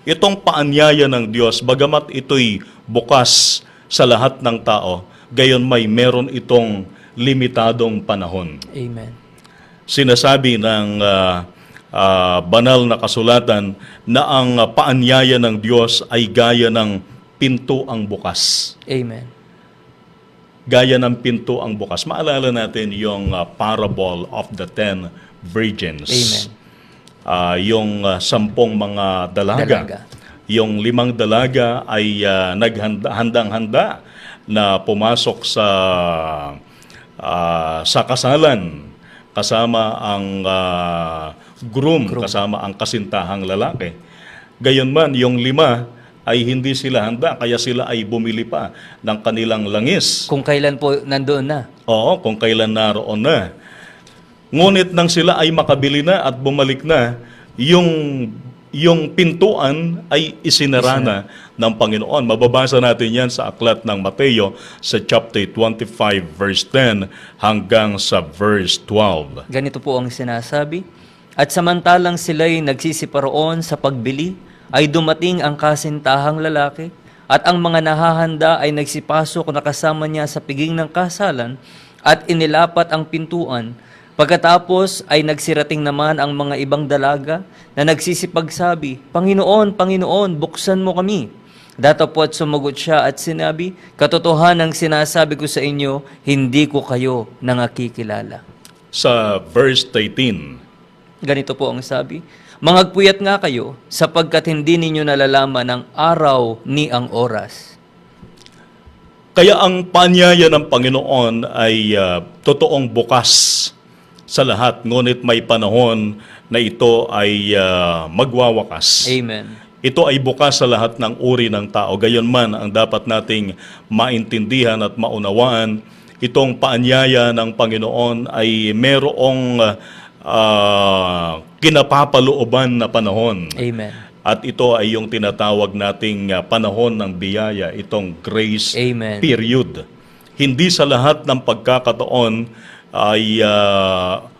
itong paanyaya ng Diyos, bagamat ito'y bukas sa lahat ng tao, gayon may meron itong limitadong panahon. Amen. Sinasabi ng banal na kasulatan na ang paanyaya ng Diyos ay gaya ng pinto ang bukas. Amen. Gaya ng pinto ang bukas. Maalala natin yung parable of the 10 virgins. Amen. Yung 10 mga dalaga. Yung 5 dalaga ay handang-handa na pumasok sa kasalan kasama ang groom, kasama ang kasintahang lalaki. Gayunman, yung 5 ay hindi sila handa, kaya sila ay bumili pa ng kanilang langis. Kung kailan po nandoon na. Oo, kung kailan naroon na. Ngunit nang sila ay makabili na at bumalik na, yung pintuan ay isinara na ng Panginoon. Mababasa natin yan sa aklat ng Mateo sa chapter 25 verse 10 hanggang sa verse 12. Ganito po ang sinasabi. At samantalang sila'y nagsisiparoon sa pagbili, ay dumating ang kasintahang lalaki, at ang mga nahahanda ay nagsipasok na kasama niya sa piging ng kasalan, at inilapat ang pintuan. Pagkatapos ay nagsirating naman ang mga ibang dalaga na nagsisipagsabi, Panginoon, Panginoon, buksan mo kami. Datapwat sumagot siya at sinabi, Katotohanan ang sinasabi ko sa inyo, hindi ko kayo nangakikilala. Sa verse 13, Ganito po ang sabi, Mangagpuyat nga kayo, sapagkat hindi ninyo nalalaman ang araw ni ang oras. kaya ang paanyaya ng Panginoon ay totoong bukas sa lahat, ngunit may panahon na ito ay magwawakas. Amen. Ito ay bukas sa lahat ng uri ng tao. Gayunman ang dapat nating maintindihan at maunawaan, itong paanyaya ng Panginoon ay merong kinapapalooban na panahon. Amen. At ito ay yung tinatawag nating panahon ng biyaya, itong grace Amen. period. Hindi sa lahat ng pagkakataon ay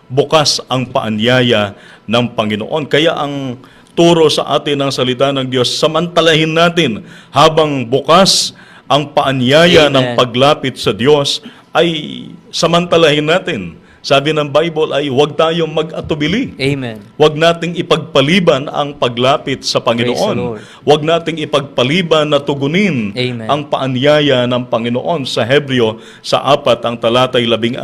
bukas ang paanyaya ng Panginoon. Kaya ang turo sa atin ng salita ng Diyos, samantalahin natin habang bukas ang paanyaya Amen. ng paglapit sa Diyos, ay samantalahin natin. Sabi ng Bible ay huwag tayong mag-atubili. Amen. Huwag nating ipagpaliban ang paglapit sa Praise the Panginoon. Lord. Huwag nating ipagpaliban na tugunin Amen. ang paanyaya ng Panginoon. Sa Hebreo, sa 4 ang talatay 16,